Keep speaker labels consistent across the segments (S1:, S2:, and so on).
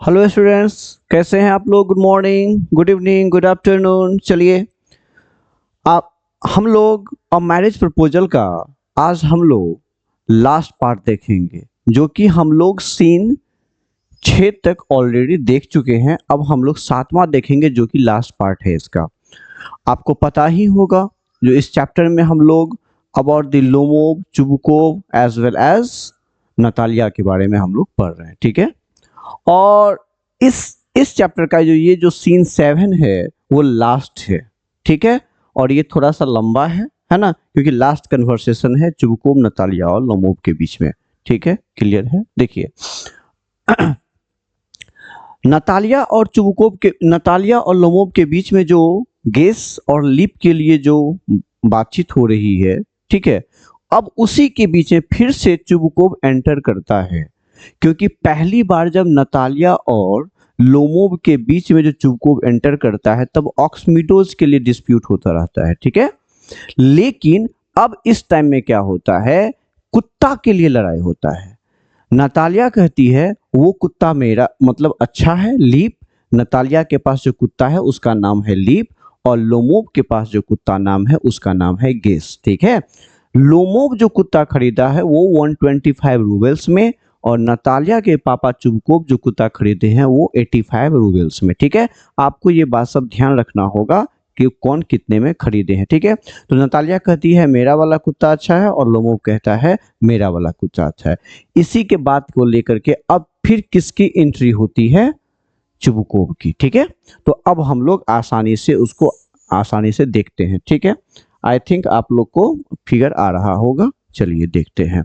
S1: Hello students, कैसे हैं आप लोग? Good morning, good evening, good afternoon. चलिए, आप हम लोग और मैरिज प्रपोजल का आज हम लोग लास्ट पार्ट देखेंगे, जो कि हम लोग सीन 6 तक ऑलरेडी देख चुके हैं। अब हम लोग 7वां देखेंगे, जो कि लास्ट पार्ट है इसका। आपको पता ही होगा, जो इस चैप्टर में हम लोग about the Lomov, Chubukov as well as Natalia के बारे में हम लोग पढ़ रहे हैं, ठीक है। और इस चैप्टर का जो सीन 7 है वो लास्ट है, ठीक है। और ये थोड़ा सा लंबा है ना, क्योंकि लास्ट कन्वर्सेशन है चुबुकोव, नतालिया और लोमोव के बीच में, ठीक है। क्लियर है? देखिए, नतालिया और लोमोव के बीच में जो गेस और लिप के लिए जो बातचीत हो रही है, ठीक है। अब उसी के बीच में फिर से चुबुकोव एंटर करता है, क्योंकि पहली बार जब नतालिया और लोमोव के बीच में जो चुबुकोव एंटर करता है तब ऑक्समिडोज के लिए डिस्प्यूट होता रहता है, ठीक है। लेकिन अब इस टाइम में क्या होता है, कुत्ता के लिए लड़ाई होता है। नतालिया कहती है वो कुत्ता मेरा मतलब अच्छा है, लीप। नतालिया के पास जो कुत्ता है उसका नाम है लीप, और लोमोव के पास जो कुत्ता नाम है उसका नाम है गेस, ठीक है। लोमोव जो कुत्ता खरीदा है वो 125 रूबल्स में, और नतालिया के पापा चुबुकोव जो कुत्ता खरीदे हैं वो 85 रूबल्स में, ठीक है। आपको ये बात सब ध्यान रखना होगा कि कौन कितने में खरीदे हैं, ठीक है। तो नतालिया कहती है मेरा वाला कुत्ता अच्छा है, और लोमोव कहता है मेरा वाला कुत्ता अच्छा है। इसी के बात को लेकर के अब फिर किसकी एंट्री होती है? चुबुकोव की, ठीक है। तो अब हम लोग आसानी से देखते हैं, ठीक है। आई थिंक आप लोग को फिगर आ रहा होगा। चलिए देखते हैं।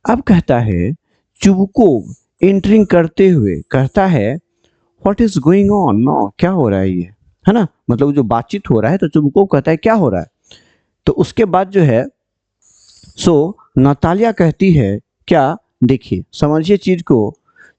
S1: अब कहता है चुबुकोव एंट्रिंग करते हुए कहता है what is going on no, क्या हो रहा है ये, है ना। मतलब जो बातचीत हो रहा है तो चुबुकोव कहता है क्या हो रहा है। तो उसके बाद जो है नतालिया कहती है क्या, देखिए समझिए चीज को।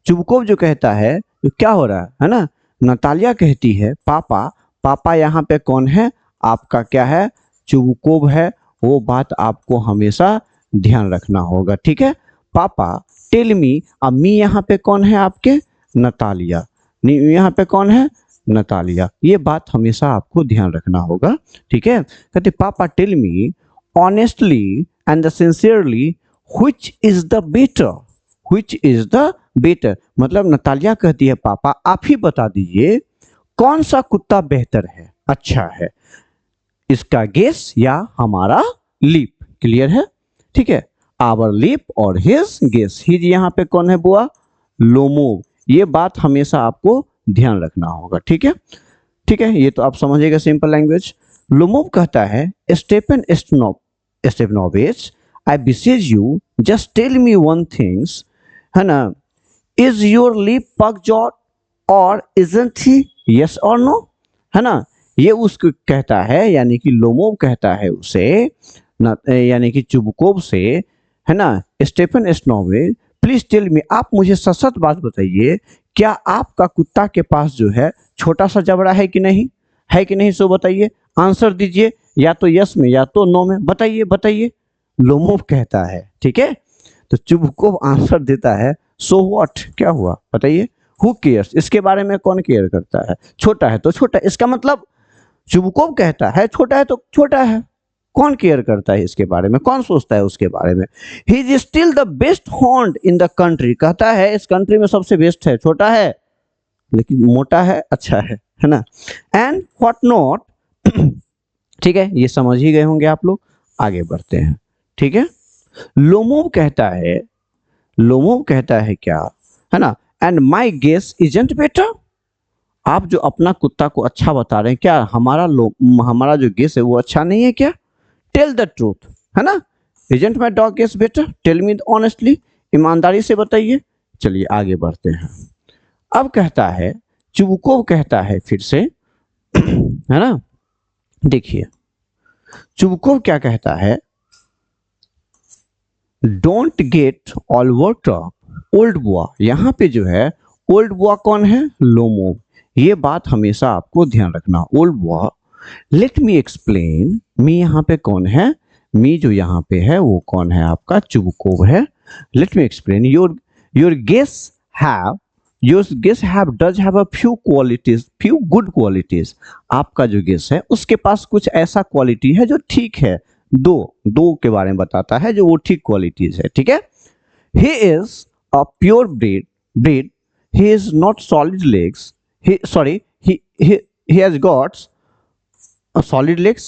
S1: चुबुकोव जो कहता है तो क्या हो रहा है ना। नतालिया कहती है पापा, पापा यहाँ पे कौन है? आपका क्या है? चुबुकोव है। वो बात आपको हमेशा ध्यान रखना होगा, ठीक है। पापा टेल मी, अब मी यहाँ पे कौन है आपके? नतालिया। यहाँ पे कौन है? नतालिया। ये बात हमेशा आपको ध्यान रखना होगा, ठीक है। कहते पापा tell me honestly and sincerely which is the better, which is the better. मतलब नतालिया कहती है पापा आप ही बता दीजिए कौन सा कुत्ता बेहतर है, अच्छा है, इसका गेस या हमारा लीप। क्लियर है? ठीक है। आवर लीप और हिज गेस। हिज यहाँ पे कौन है बुआ? लोमोव। ये बात हमेशा आपको ध्यान रखना होगा, ठीक है। ठीक है, ये तो आप समझिएगा सिंपल लैंग्वेज। लोमोव कहता है Stefan Stefanovich, I beseech you just tell me one things, है ना। इज योर लिप पगजॉट और इजंट ही, यस और नो, है ना। ये उसको कहता है, यानी कि लोमोव कहता है उसे यानी कि चुबुकोव से, है ना। स्टेफन स्नोविच प्लीज टेल मी, आप मुझे सच सच बात बताइए, क्या आपका कुत्ता के पास जो है छोटा सा जबड़ा है कि नहीं, है कि नहीं, सो बताइए, आंसर दीजिए, या तो यस में या तो नो में, बताइए बताइए। लोमोव कहता है, ठीक है। तो चुबुकोव आंसर देता है सो व्हाट, क्या हुआ बताइए, हु केयर्स, इसके बारे में कौन केयर करता है, छोटा है तो छोटा। इसका मतलब चुबुकोव कहता है छोटा है तो छोटा है, कौन केयर करता है इसके बारे में, कौन सोचता है उसके बारे में। He is still the best horn in the country, कहता है इस कंट्री में सबसे बेस्ट है, छोटा है लेकिन मोटा है, अच्छा है ना। एंड व्हाट नॉट, ठीक है, ये समझ ही गए होंगे आप लोग। आगे बढ़ते हैं, ठीक है। लोमोव कहता है क्या, है ना, and my Guess isn't better. आप जो अपना कुत्ता को अच्छा बता रहे हैं, क्या हमारा जो गेस है वो अच्छा नहीं है क्या? टेल द ट्रूथ, है ना। Isn't my dog Guess better, tell me honestly, ईमानदारी से बताइए। चलिए आगे बढ़ते हैं। अब कहता है चुबुकोव कहता है फिर से, है ना। देखिए चुबुकोव क्या कहता है, don't get all work up old बुआ। यहाँ पे जो है ओल्ड बुआ कौन है? लोमोव। ये बात हमेशा आपको ध्यान रखना, ओल्ड बुआ। लेट मी एक्सप्लेन, मी यहाँ पे कौन है? मी जो यहाँ पे है वो कौन है? आपका चुबुकोव है। Let me explain, your Guess have your Guess have does have a few qualities, few good qualities. आपका जो गेस है उसके पास कुछ ऐसा क्वालिटी है जो ठीक है, दो दो के बारे में बताता है जो वो ठीक क्वालिटीज है, ठीक है। He is a pure breed, he is not solid legs, he sorry he has got solid legs,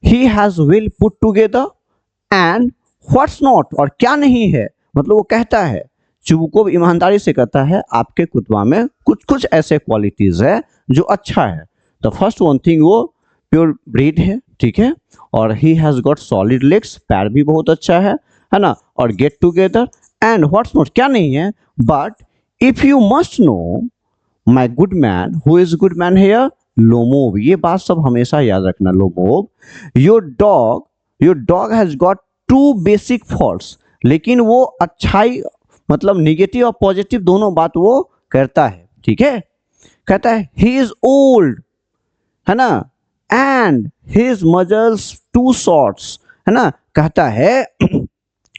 S1: he has well put together and what's not, और क्या नहीं है, मतलब वो कहता है, चुबुकोव ईमानदारी से कहता है आपके कुतबा में कुछ कुछ ऐसे क्वालिटीज है जो अच्छा है। द फर्स्ट वन थिंग, वो प्योर ब्रीड है, ठीक है, और he has got solid legs, पैर भी बहुत अच्छा है ना, और get together and what's not, क्या नहीं है, but if you must know my good man, who is good man here, Lomov, ये बात सब हमेशा याद रखना, Lomov, your dog has got two basic faults, लेकिन वो अच्छाई मतलब निगेटिव और पॉजिटिव दोनों बात वो करता है, ठीक है। कहता है ही इज ओल्ड, है ना, and his muzzles too shorts, है ना, कहता है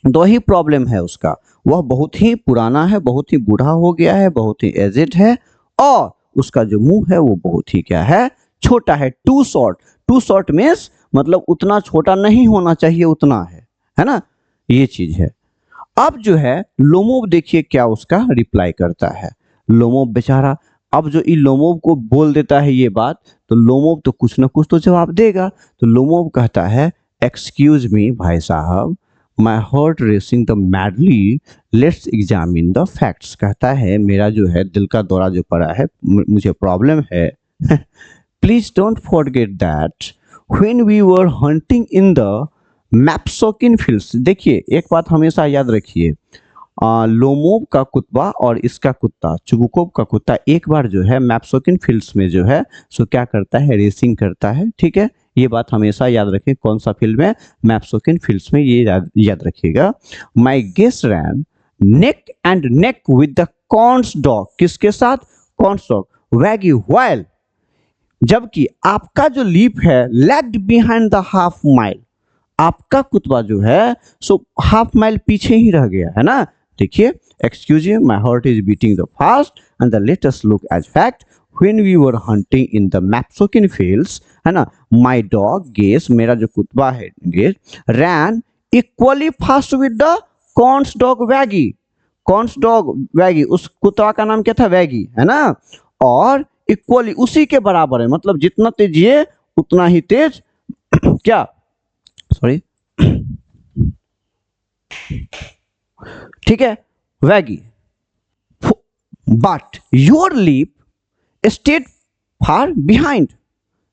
S1: दो ही प्रॉब्लम है उसका, वह बहुत ही पुराना है, बहुत ही बूढ़ा हो गया है, बहुत ही एजेड है, और उसका जो मुंह है वो बहुत ही क्या है, छोटा है, टू शॉर्ट मीन्स मतलब उतना छोटा नहीं होना चाहिए, उतना है ना, ये चीज है। अब जो है लोमोव देखिए क्या उसका रिप्लाई करता है, लोमोव बेचारा, अब जो इन लोमोव को बोल देता है ये बात, तो लोमोव तो कुछ ना कुछ तो जवाब देगा, तो लोमोव कहता है एक्सक्यूज मी भाई साहब, my heart racing the madly, let's examine the facts, कहता है मेरा जो है दिल का दौरा जो पड़ा है, मुझे प्रॉब्लम है, please don't forget that when we were hunting in the मैप्सोकिन फील्ड्स। देखिए एक बात हमेशा याद रखिए, लोमोव का कुत्ता और इसका कुत्ता चुबुकोव का कुत्ता एक बार जो है मैप्सोकिन फील्ड्स में जो है सो क्या करता है, रेसिंग करता है, ठीक है, ये बात हमेशा याद रखें, कौन सा फील्ड में, मैप्सोकिन फील्ड्स में, ये याद रखिएगा। My Guess ran neck and neck with the cons dog, किसके साथ, कॉन्स डॉग, वैगी व्हाइल, जबकि आपका जो लीप है lagged behind the half mile, आपका कुत्ता जो है सो हाफ माइल पीछे ही रह गया है ना। देखिए excuse me, my heart is beating the fast and the latest look as fact when we were hunting in the मैप्सोकिन फील्ड्स, है ना, माय डॉग गेस, मेरा जो कुत्ता है guess, ran equally fast with the cons dog Waggy, count's dog Waggy, उस कुत्ता का नाम क्या था, वैगी, है ना, और इक्वली उसी के बराबर है, मतलब जितना तेज ये उतना ही तेज क्या, सॉरी, ठीक है, Waggy, but your Leap stayed far behind,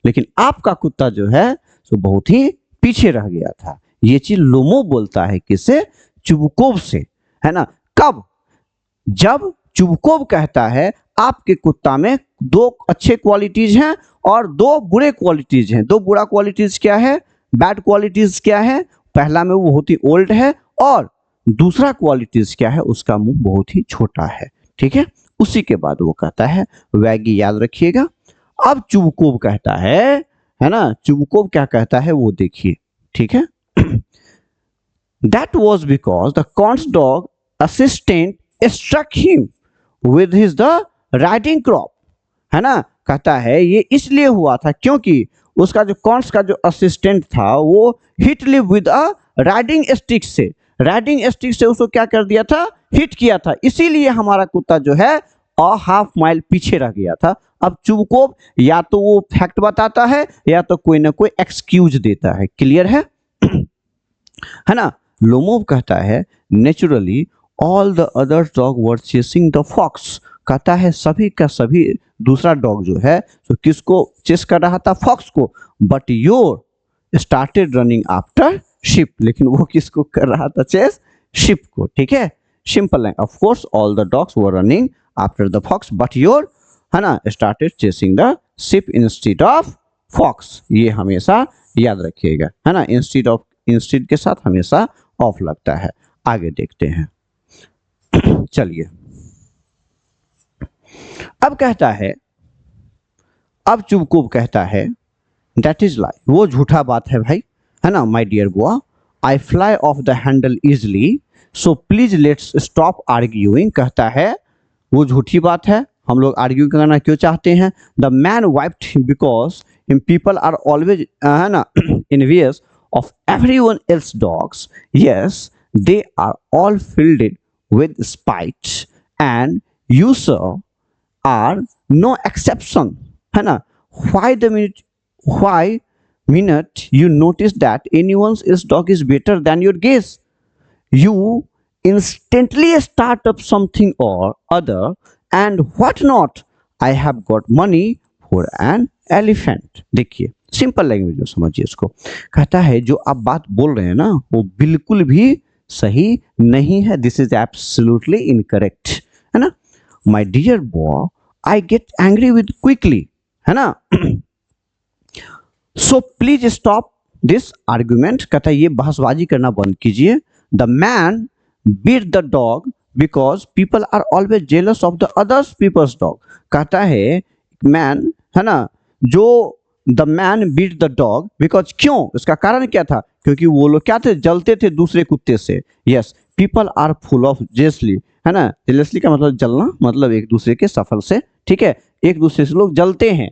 S1: लेकिन आपका कुत्ता जो है सो बहुत ही पीछे रह गया था। ये चीज लोमोव बोलता है किससे, चुबुकोव से, है ना, कब, जब चुबुकोव कहता है आपके कुत्ता में दो अच्छे क्वालिटीज हैं और दो बुरे क्वालिटीज हैं। दो बुरा क्वालिटीज क्या है, बैड क्वालिटीज क्या है, पहला में वो बहुत ही ओल्ड है, और दूसरा क्वालिटीज क्या है, उसका मुंह बहुत ही छोटा है, ठीक है। उसी के बाद वो कहता है वैगी, याद रखिएगा। अब चुबुकोव कहता है ना, चुबुकोव क्या कहता है वो देखिए, ठीक है, that was because the cons dog assistant struck him with his the riding crop, है ना, कहता है ये इसलिए हुआ था क्योंकि उसका जो कॉन्स का जो असिस्टेंट था वो hit live with a riding stick से, राइडिंग स्टिक से उसको क्या कर दिया था, हिट किया था, इसीलिए हमारा कुत्ता जो है और हाफ माइल पीछे रह गया था। अब चुबुकोव या तो वो फैक्ट बताता है या तो कोई ना कोई एक्सक्यूज देता है, क्लियर है ना। लोमोव कहता है naturally all the other dog were chasing the fox, कहता है सभी का सभी दूसरा डॉग जो है तो किसको चेस कर रहा था, फॉक्स को, but your started running after ship, लेकिन वो किसको कर रहा था चेस, शिप को, ठीक है, सिंपल है। Of course all the dogs were running after the fox but your, है ना, started chasing the sheep instead of fox, ये हमेशा याद रखिएगा, है ना, इंस्टेड ऑफ, इंस्टेड के साथ हमेशा ऑफ लगता है। आगे देखते हैं, चलिए अब कहता है, अब चुबुकोव कहता है दैट इज लाई, वो झूठा बात है भाई, है ना, माय डियर बुआ, आई fly of the handle easily, so please let's stop arguing, कहता है वो झूठी बात है, हम लोग आर्ग्यू करना क्यों चाहते हैं? The man wiped because in people are always है ना envious of everyone else dogs. Yes, they are all filled with spite, and you, sir, are no exception. है ना? Why the minute you notice that anyone's else dog is better than your guess, you instantly start up something or other, and what not? I have got money for an elephant. देखिए simple language में समझिए इसको। कहता है जो आप बात बोल रहे हैं ना वो बिल्कुल भी सही नहीं है। दिस इज एब्सोल्युटली इनकरेक्ट, है ना? My dear boy, I get angry with quickly, है ना? So please stop this argument. कहता है ये बहसबाजी करना बंद कीजिए। The man beat the dog because people are always jealous of the others people's dog. कहता है मैन, है ना, जो the man beat the dog because, क्यों, इसका कारण क्या था? क्योंकि वो लोग क्या थे? जलते थे दूसरे कुत्ते से। Yes, people are full of jealously, है ना? जेलसली का मतलब जलना, मतलब एक दूसरे के सफल से, ठीक है, एक दूसरे से लोग जलते हैं।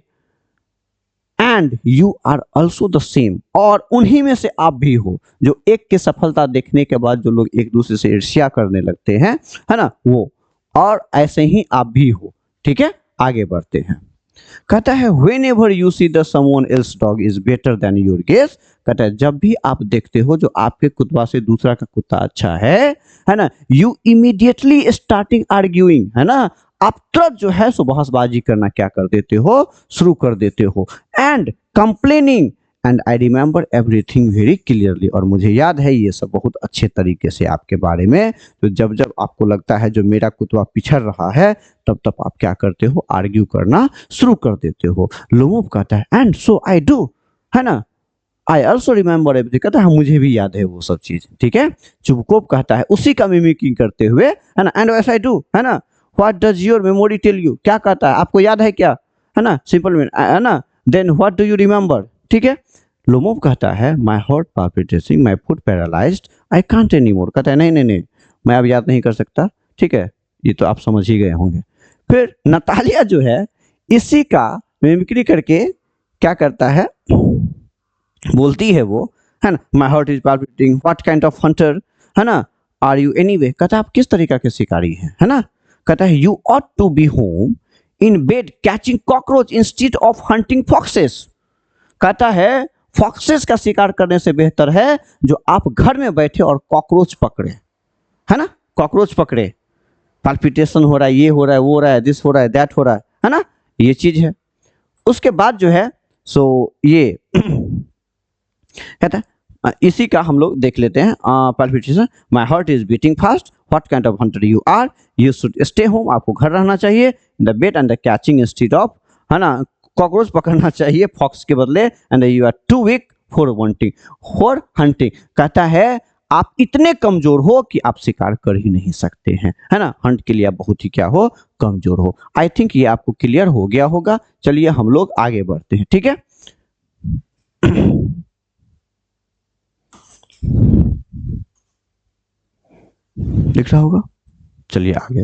S1: And you are also the same, और उन्हीं में से आप भी हो, जो एक की सफलता देखने के बाद जो लोग एक दूसरे से ईर्ष्या करने लगते हैं, है ना, वो, और ऐसे ही आप भी हो, ठीक है? आगे बढ़ते हैं। कहता है whenever you see the someone else dog is better than your guess, कहता है जब भी आप देखते हो जो आपके कुत्ता से दूसरा का कुत्ता अच्छा है ना, you immediately starting arguing, है ना, आप तुरंत जो है सो बहसबाजी करना क्या कर देते हो? शुरू कर देते हो। And complaining, and I remember everything very clearly, और मुझे याद है ये सब बहुत अच्छे तरीके से आपके बारे में। तो जब जब आपको लगता है जो मेरा कुत्ता पिछड़ रहा है, तब तब आप क्या करते हो? आर्ग्यू करना शुरू कर देते हो। लोमोव कहता है एंड सो आई डू, है ना, आई ऑल्सो रिमेंबर एवरीथिंग। कहता है मुझे भी याद है वो सब चीज, ठीक है? चुबकोव कहता है उसी का मिमिकिंग करते हुए, है ना, एंड आई डू, है ना, what does your memory tell you, क्या कहता है, आपको याद है क्या, है ना, सिंपल में, है ना, then what do you remember, ठीक है? लोमोव कहता है my heart palpitating, my foot paralysed, I can't any more. कहता है नहीं नहीं नहीं, मैं अब याद नहीं कर सकता, ठीक है, ये तो आप समझ ही गए होंगे। फिर नतालिया जो है इसी का मिमिक्री करके क्या करता है? बोलती है वो, है ना, my heart is palpitating, what kind of hunter, है ना, आर यू एनीवे। कहता है आप किस तरीका के शिकारी हैं, है ना? कहता है you ought to be home in bed catching cockroach instead of hunting foxes. कहता है फॉक्सेस का शिकार करने से बेहतर है जो आप घर में बैठे और कॉकरोच पकड़े, है ना, कॉकरोच पकड़े, पाल्पिटेशन हो रहा है, ये हो रहा है, वो हो रहा है, दिस हो रहा है, दैट हो रहा है ना, ये चीज है। उसके बाद जो है सो ये कहता है इसी का हम लोग देख लेते हैं। Palpitation, my heart is beating fast, what kind of hunter you are, you should stay home, आपको घर रहना चाहिए, the bet and the catching instead of, है ना, कॉकरोच पकड़ना चाहिए फॉक्स के बदले, and you are too weak for wanting for hunting. कहता है आप इतने कमजोर हो कि आप शिकार कर ही नहीं सकते हैं, है ना, हंट के लिए आप बहुत ही क्या हो? कमजोर हो। आई थिंक ये आपको क्लियर हो गया होगा। चलिए हम लोग आगे बढ़ते हैं, ठीक है? दिख रहा होगा? चलिए आगे।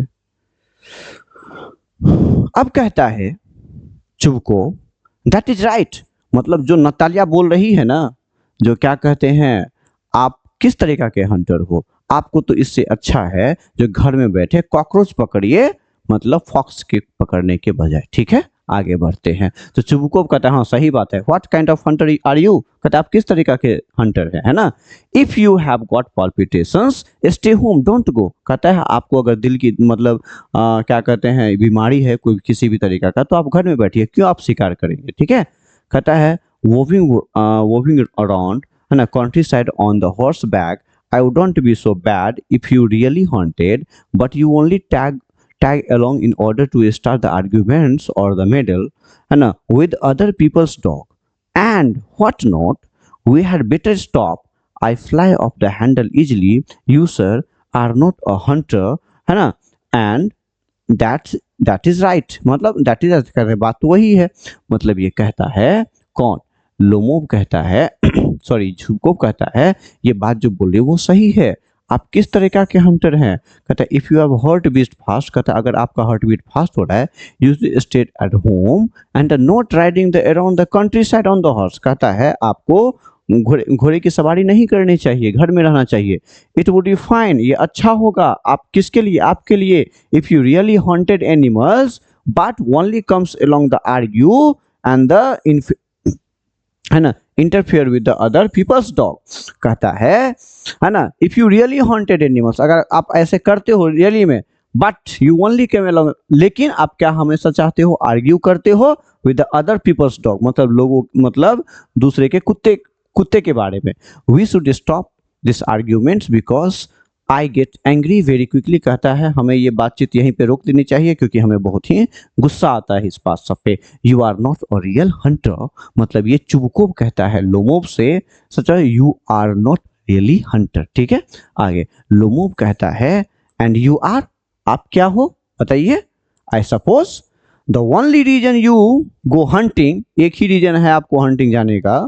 S1: अब कहता है चुबको, दैट इज राइट, मतलब जो नतालिया बोल रही है ना, जो क्या कहते हैं, आप किस तरीका के हंटर हो, आपको तो इससे अच्छा है जो घर में बैठे कॉकरोच पकड़िए, मतलब फॉक्स के पकड़ने के बजाय, ठीक है? आगे बढ़ते हैं। तो चुबकोव कहता है हाँ सही बात है, what kind of hunter are you, कहता है आप किस तरीका के हंटर है ना? If you have got palpitations stay home don't go. कहता है आपको अगर दिल की मतलब क्या कहते हैं बीमारी है कोई किसी भी तरीका का, तो आप घर में बैठिए, क्यों आप शिकार करेंगे, ठीक है? कहता है वॉविंग अराउंड, है ना, country side on the horse back, I wouldn't be so bad if you really haunted, but you only tag along in order to start the arguments or the medal, and with other people's dog, and what not, we had better stop, I fly off the handle easily, you sir are not a hunter, है ना, and that is right, मतलब that is right, कहते हैं बात तो वही है, मतलब ये कहता है कौन? लोमोव कहता है सॉरी चुबकोव कहता है ये बात जो बोले वो सही है, आप किस तरीका के हंटर हैं? कहता है if you have heart beat fast, कहता है अगर आपका हार्ट बीट फास्ट हो रहा है, usually state at home and not riding the around the country side on the horse. कहता है आपको घोड़े घोड़े की सवारी नहीं करनी चाहिए, घर में रहना चाहिए। इट वुड बी फाइन, ये अच्छा होगा। आप किसके लिए? आपके लिए। If you really haunted animals but only comes along the argue and the है ना interfere with the other people's dog. कहता है ना if you really haunted animals, अगर आप ऐसे करते हो रियली में, but you only came along, लेकिन आप क्या हमेशा चाहते हो? आर्ग्यू करते हो with the other people's dog, मतलब लोगों, मतलब दूसरे के कुत्ते कुत्ते के बारे में। We should stop this arguments because I get angry very quickly. कहता है हमें ये बातचीत यहीं पे रोक देनी चाहिए क्योंकि हमें बहुत ही गुस्सा आता है इस बात सब पे। You are not a real hunter, मतलब ये चुबकोब कहता है लोमोब से, such you are not really hunter. ठीक है, आगे लोमोब कहता है एंड यू आर, आप क्या हो बताइए? I suppose the only reason you go hunting, एक ही रीजन है आपको हंटिंग जाने का,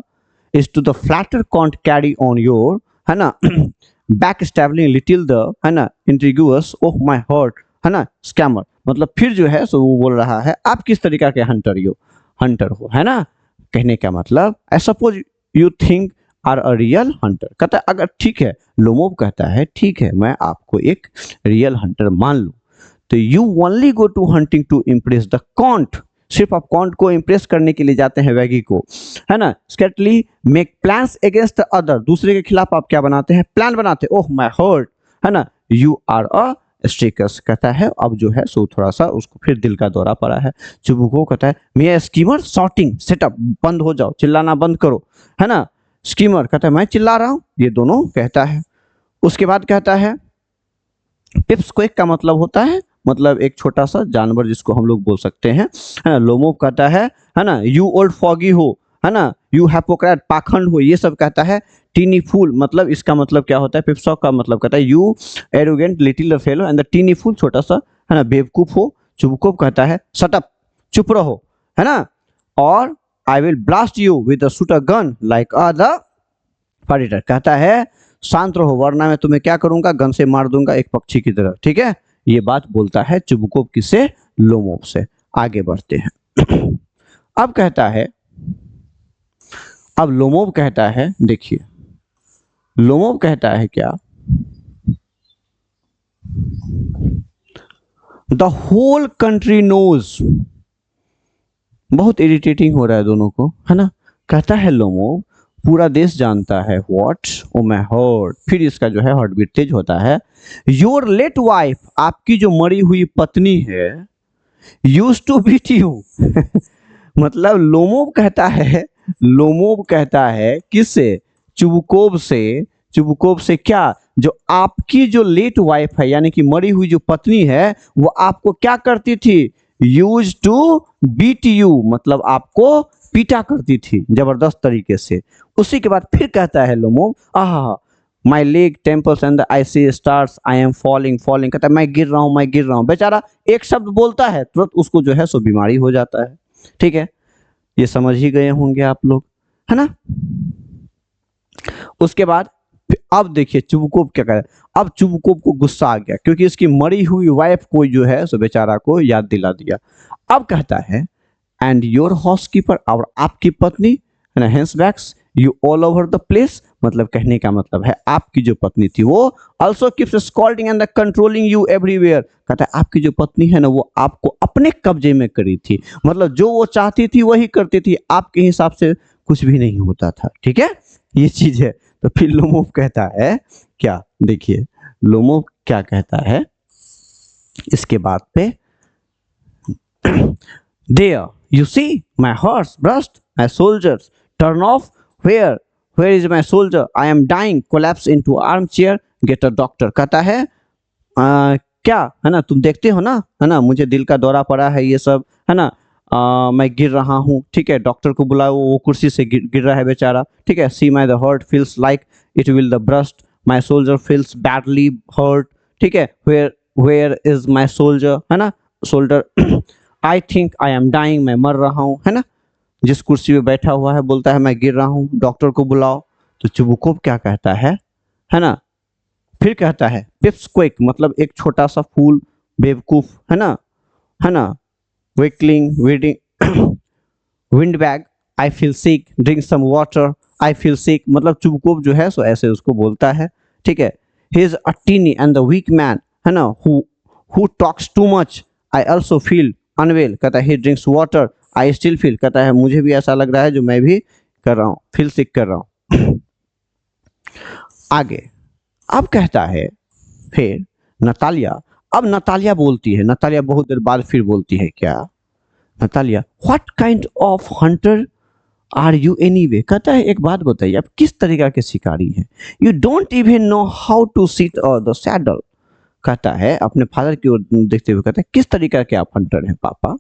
S1: is to the flatter Count carry on your, है ना बैक स्टैबलिंग लिटिल द, है ना इंट्रीग्यूअस ओह माई हार्ट, है ना स्कैमर। मतलब फिर जो है सो वो बोल रहा है आप किस तरीका के हंटर हो, है ना। कहने का मतलब I suppose you think are a real hunter. कहता है अगर ठीक है, लोमोब कहता है ठीक है मैं आपको एक रियल हंटर मान लूं, तो you only go to hunting to impress the Count, सिर्फ आप कॉन्ट को इम्प्रेस करने के लिए जाते हैं वैगी को, है ना। स्केटली make plans against the other, दूसरे के खिलाफ आप क्या बनाते हैं? प्लान बनाते हैं। ओह माय हर्ट, है ना यू आर अ स्ट्रिकस। कहता है अब जो है सो थोड़ा सा उसको फिर दिल का दौरा पड़ा है। चुबुको कहता है मैं स्कीमर शॉटिंग सेटअप, बंद हो जाओ, चिल्लाना बंद करो, है ना। स्कीमर कहता है मैं चिल्ला रहा हूं, ये दोनों कहता है। उसके बाद कहता है पिप्स क्वेक का मतलब होता है, मतलब एक छोटा सा जानवर जिसको हम लोग बोल सकते हैं, है ना। लोमोब कहता है ना यू ओल्ड फॉगी हो, है ना यू हैपोक्रेट पाखंड हो, ये सब कहता है। टीनी फूल, मतलब इसका मतलब क्या होता है? पिप्सॉक का मतलब कहता है you arrogant little fellow and the teeny fool, छोटा सा, है ना बेवकूफ हो। चुबकोब कहता है शटअप, चुप रहो, है ना। और I will blast you with shoot a gun like a the predator. कहता है शांत रहो वरना मैं तुम्हें क्या करूंगा? गन से मार दूंगा एक पक्षी की तरह। ठीक है, ये बात बोलता है चुबकोब किससे? लोमोब से। आगे बढ़ते हैं अब कहता है, अब लोमोब कहता है, देखिए लोमोब कहता है क्या, द होल कंट्री नोज, बहुत इरिटेटिंग हो रहा है दोनों को, है ना। कहता है लोमोब पूरा देश जानता है, व्हाट ओ माय हार्ट, फिर इसका जो है हार्ट बीट तेज होता है। योर लेट वाइफ, आपकी जो मरी हुई पत्नी है, यूज टू बीट यू मतलब लोमोब कहता है किससे? चुबकोब से। चुबकोब से क्या? जो आपकी जो लेट वाइफ है यानी कि मरी हुई जो पत्नी है वो आपको क्या करती थी? यूज टू बीट यू, मतलब आपको पीटा करती थी जबरदस्त तरीके से। उसी के बाद फिर कहता है लोमोब आहा my leg temples and I see stars I am falling falling. कहता है मैं गिर रहा हूं, मैं गिर रहा हूं। बेचारा एक शब्द बोलता है तुरंत उसको जो है सो बीमारी हो जाता है। ठीक है, ये समझ ही गए होंगे आप लोग, है ना। उसके बाद अब देखिए चुबकोब क्या करे। अब चुबकोब को गुस्सा आ गया क्योंकि इसकी मरी हुई वाइफ को जो है सो बेचारा को याद दिला दिया। अब कहता है एंड योर हाउसकीपर, और आपकी पत्नी, है ना henpecks you all over the place, मतलब कहने का मतलब है आपकी जो पत्नी थी वो also keeps scolding and controlling you everywhere. कहता है आपकी जो पत्नी है ना वो आपको अपने कब्जे में करी थी, मतलब जो वो चाहती थी वही करती थी, आपके हिसाब से कुछ भी नहीं होता था। ठीक है, ये चीज है। तो फिर लोमोब कहता है क्या, देखिए लोमोब क्या कहता है इसके बाद पे There, you see, my horse burst, my soldiers turn off. Where is my soldier? I am dying. Collapse into armchair. Get a doctor. कहता है क्या, है ना तुम देखते हो ना, है ना मुझे दिल का दौरा पड़ा है, ये सब, है ना मैं गिर रहा हूँ। ठीक है, डॉक्टर को बुलाओ, वो कुर्सी से गिर रहा है बेचारा। ठीक है, see my the heart feels like it will the burst, my soldier feels badly hurt. ठीक है, वेयर इज माई सोल्जर, है ना soldier I think I am dying, मैं मर रहा हूँ, है ना। जिस कुर्सी पे बैठा हुआ है बोलता है मैं गिर रहा हूँ, डॉक्टर को बुलाओ। तो चुबकोब क्या कहता है ना फिर कहता है पिप्सक्वेक मतलब एक छोटा सा फूल, बेवकूफ, है ना, weakling reading wind bag, I feel sick, drink some water, I feel sick मतलब चुपकोप जो है सो ऐसे उसको बोलता है, ठीक है। He is a tiny and the weak man, है ना, who talks too much, I also feel unwell, कहता है he drinks water, I still feel, कहता है मुझे भी ऐसा लग रहा है जो मैं भी कर रहा हूँ, फील सिक कर रहा हूँ। आगे अब कहता है फिर नतालिया, अब नतालिया बोलती है, नतालिया बहुत देर बाद फिर बोलती है क्या, Natalia what kind of hunter are you anyway, कहता है एक बात बताइए आप किस तरीका के शिकारी हैं, you don't even know how to sit the saddle, कहता है अपने फादर की ओर देखते हुए कहता है किस तरीका के आप हंटर हैं पापा,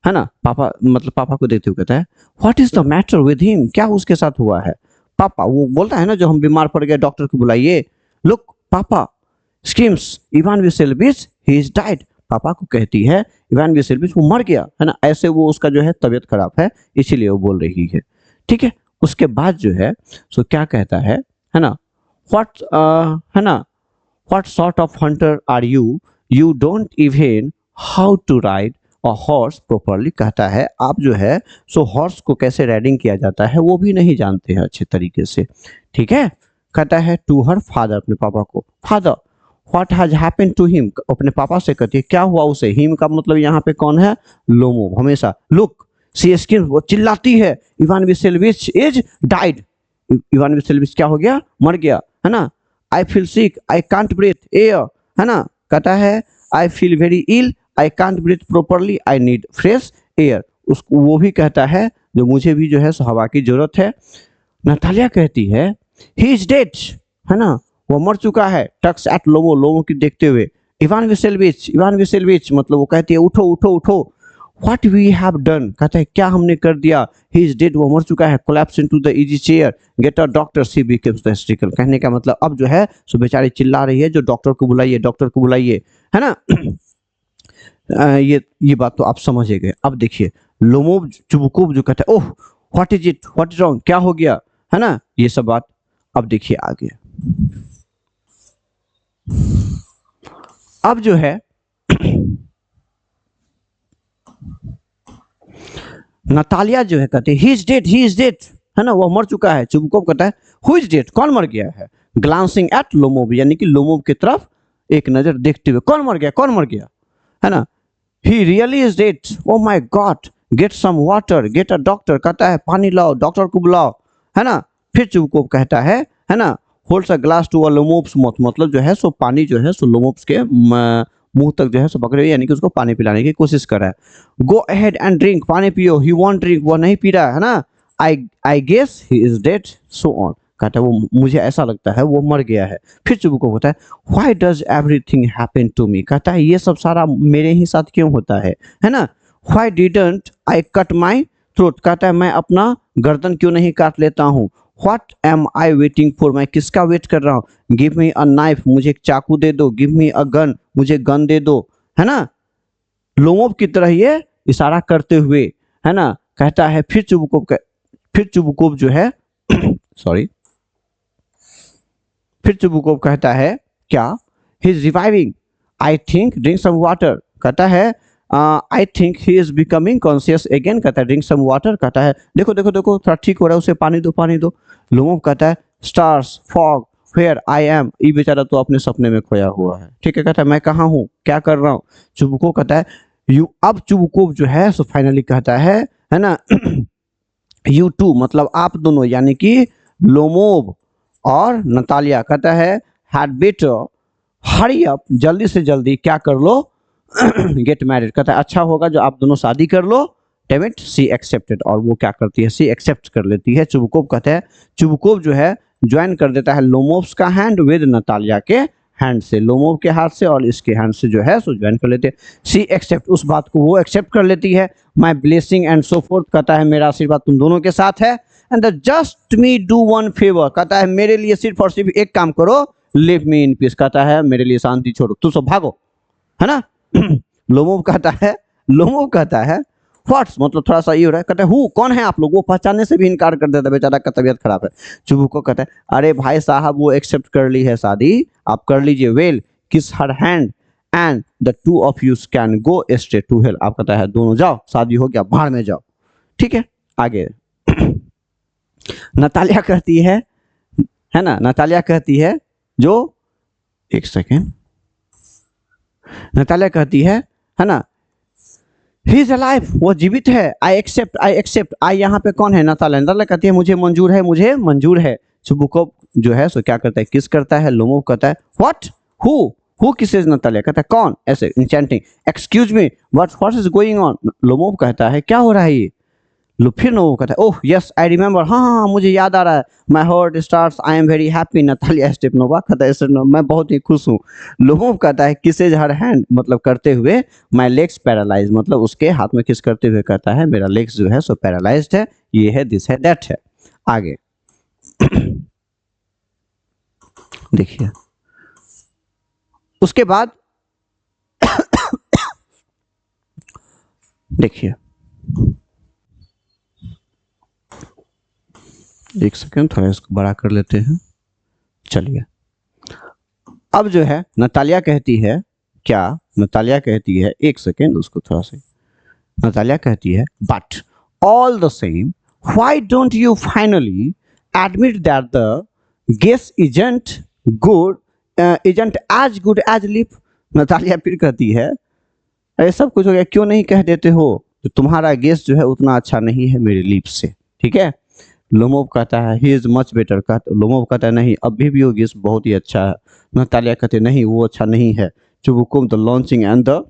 S1: है ना, पापा मतलब पापा को देखते हुए कहता है what is the matter with him, क्या उसके साथ हुआ है पापा, वो बोलता है ना जो हम बीमार पड़ गए डॉक्टर को बुलाइए, look papa screams Ivan Vasilevitch he is died, पापा को कहती है इवान विसेल्विच वो मर गया, है ना, ऐसे वो उसका जो है तबीयत खराब है इसीलिए वो बोल रही है, ठीक है। उसके बाद जो है सो क्या कहता है ना, व्हाट है ना, what sort of hunter are you, you don't even how to ride a horse properly, कहता है आप जो है सो हॉर्स को कैसे राइडिंग किया जाता है वो भी नहीं जानते हैं अच्छे तरीके से, ठीक है। कहता है टू हर फादर, अपने पापा को, father what has happened to him, अपने पापा से कहती है क्या हुआ उसे, हिम का मतलब यहाँ पे कौन है, लोमो, हमेशा, लुक सी स्किन, वो चिल्लाती है Ivan Vasilyevich is died, Ivan Vasilyevich क्या हो गया, मर गया, है ना, I feel sick, I can't breathe air, है ना, कहता है I feel very ill, I can't breathe properly, I need fresh air, उसको वो भी कहता है जो मुझे भी जो है हवा की जरूरत है। नतालिया कहती है ही इज डेड, है ना, वो मर चुका है, टक्स एट लोमो, लोमो की देखते हुए, इवान विसेल्विच मतलब वो कहती है उठो उठो उठो, व्हाट वी हैव डन, कहता है क्या हमने कर दिया, ही इज डेड वो मर चुका है, collapse into the easy chair, get a doctor, she becomes the hysterical, कहने का मतलब अब जो है सो बेचारी चिल्ला रही है जो डॉक्टर को बुलाइए, डॉक्टर को बुलाइए, है ना। ये बात तो आप समझ गए। अब देखिए लोमोब चुबुकोब जो कहता है oh what is it, what is wrong, क्या हो गया, है ना, ये सब बात। अब देखिए आगे, अब जो है नतालिया जो है कहते ही इज डेड, है ना, वो मर चुका है, चुबुकोब कहता है हु इज डेड, कौन मर गया है, ग्लांसिंग एट लोमोब यानी कि लोमोब की तरफ एक नजर देखते हुए, कौन मर गया, कौन मर गया, है ना, he really is dead, oh my God, get some water, get a doctor, कहता है पानी लाओ, डॉक्टर को बुलाओ, है ना। फिर चुबुकोब कहता है ना, holds a glass to a Lomov's mouth, मतलब जो है सो पानी जो है सो लोमोब्स के मुंह तक जो है सो पकड़े, यानी कि उसको पानी पिलाने की कोशिश कर रहा है। गो अहेड एंड ड्रिंक, पानी पियो, ही वॉन्ट ड्रिंक, वो नहीं पी रहा है ना, I guess he is dead, so on, कहता है वो मुझे ऐसा लगता है वो मर गया है। फिर चुबुकोब होता है why does everything happen to me, कहता है ये सब सारा मेरे ही साथ क्यों होता है ना, why didn't I cut my throat, कहता है मैं अपना गर्दन क्यों नहीं काट लेता हूँ, what am I waiting for, मैं किसका वेट कर रहा हूँ, गिव मी अ नाइफ, मुझे एक चाकू दे दो, गिव मी अ गन, मुझे गन दे दो, है ना, लोमोब की तरह ये इशारा करते हुए, है ना, कहता है फिर चुबुकोब जो है सॉरी, फिर चुबुकोब कहता है क्या, he is reviving, I think drink some water, कहता है I think he is becoming conscious again, कहता है ड्रिंक सम वाटर, कहता है देखो देखो देखो थोड़ा ठीक हो रहा है, उसे पानी दो पानी दो। लोमोब कहता है stars fog where I am, ये बेचारा तो अपने सपने में खोया हुआ है, ठीक है, कहता है मैं कहाँ हूँ, क्या कर रहा हूँ। चुबुकोब कहता है यू, अब चुबुकोब जो है सो फाइनली कहता है ना यू टू मतलब आप दोनों, यानी कि लोमोब और नतालिया, कहता है हैड बेटर हरी अप, जल्दी से जल्दी क्या कर लो गेट मैरिड, कहता है अच्छा होगा जो आप दोनों शादी कर लो, डेमिट सी एक्सेप्टेड, और वो क्या करती है सी एक्सेप्ट कर लेती है। चुबुकोब कहता है चुबुकोब जो है ज्वाइन कर देता है लोमोब्स का हैंड विद नतालिया के हैंड से, लोमोब के हाथ से और इसके हैंड से जो है सो ज्वाइन कर लेते हैं। सी एक्सेप्ट, उस बात को वो एक्सेप्ट कर लेती है। माई ब्लेसिंग एंड सो फोर्थ, कहता है मेरा आशीर्वाद तुम दोनों के साथ है। And just me do one favour, कहता है मेरे लिए सिर्फ और सिर्फ एक काम करो, लिव मी इन पीस, कहता है मेरे लिए शांति छोड़ो, तू सब भागो, है ना। लोमोब कहता है व्हाट्स मतलब थोड़ा सा ये हो रहा है, कहता है हु कौन है आप लोग, वो पहचानने से भी इनकार कर देता है, बेचारा का तबीयत खराब है। चुबुको कहता है अरे भाई साहब वो एक्सेप्ट कर ली है शादी, आप कर लीजिए, well kiss her hand and the two of you can go straight to hell. आप कहता है दोनों जाओ, शादी हो गया, बाहर में जाओ। ठीक है, आगे नतालिया कहती है ना, नतालिया कहती है जो, एक सेकेंड, नतालिया कहती है ना, ही इज अलाइव, वो जीवित है, आई एक्सेप्ट, आई यहाँ पे कौन है, नतालिया कहती है मुझे मंजूर है, मुझे मंजूर है। चुबुकोव जो है सो क्या करता है, किस करता है, लोमोव कहता है व्हाट, हु किसेज, नतालिया कहता है कौन, ऐसे enchanting, excuse me what is going on. Lomov कहता है क्या हो रहा है ये, फिर लोमोव कहता है ओह यस आई रिमेंबर, हाँ मुझे याद आ रहा है, my heart stars I am very happy, Natalia Stepanova कहता है मैं बहुत ही खुश हूँ। लोमोव कहता है किसेज हर हैंड मतलब करते हुए, माई लेग्स पैरालाइज मतलब उसके हाथ में किस करते हुए कहता है मेरा लेग्स जो है सो पैरालाइज्ड है, ये है, दिस है, दैट है। आगे देखिए उसके बाद देखिए एक सेकेंड थोड़ा इसको बड़ा कर लेते हैं। चलिए अब जो है नतालिया कहती है क्या, नतालिया कहती है, एक सेकेंड उसको थोड़ा सा, नतालिया कहती है but all the same why don't you finally admit that the guess isn't good, isn't as good as lip. Natalia फिर कहती है अरे सब कुछ हो गया, क्यों नहीं कह देते हो तो तुम्हारा गेस जो है उतना अच्छा नहीं है मेरे लिप्स से। ठीक है, लोमोव कहता है he is much better, Lomov कहता है नहीं अभी भी वो गेस बहुत ही अच्छा है। नतालिया कहते नहीं वो अच्छा नहीं है। Chubukov the launching and the,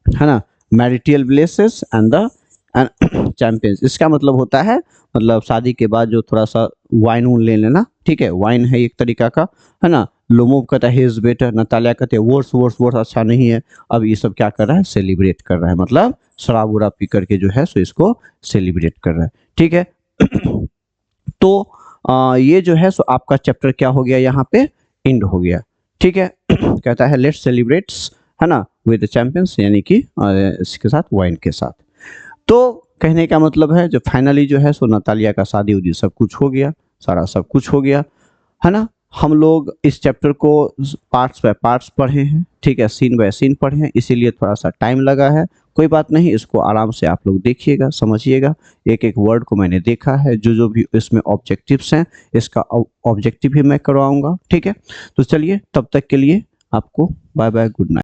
S1: है ना, marital blesses and the champions, इसका मतलब होता है मतलब शादी के बाद जो थोड़ा सा वाइन वून ले लेना, ठीक है, वाइन है एक तरीका का, है ना। लोमोव कहता है ही इज बेटर, नतालिया कहते हैं वर्स अच्छा नहीं है। अब ये सब क्या कर रहा है, सेलिब्रेट कर रहा है, मतलब शराब उराब पी करके जो है सो इसको सेलिब्रेट कर रहा है। ठीक है तो ये जो है सो आपका चैप्टर क्या हो गया, यहाँ पे एंड हो गया। ठीक है कहता है लेट्स सेलिब्रेट्स, है ना, विद द चैंपियंस, यानी कि इसके साथ वाइन के साथ। तो कहने का मतलब है जो फाइनली जो है सो नतालिया का शादी उदी सब कुछ हो गया, सारा सब कुछ हो गया, है ना। हम लोग इस चैप्टर को पार्ट्स बाय पार्ट्स पढ़े हैं, ठीक है, सीन बाय सीन पढ़े हैं, इसीलिए थोड़ा सा टाइम लगा है, कोई बात नहीं, इसको आराम से आप लोग देखिएगा, समझिएगा। एक एक वर्ड को मैंने देखा है, जो भी इसमें ऑब्जेक्टिव्स हैं इसका ऑब्जेक्टिव भी मैं करवाऊंगा। ठीक है, तो चलिए तब तक के लिए आपको बाय बाय, गुड नाइट।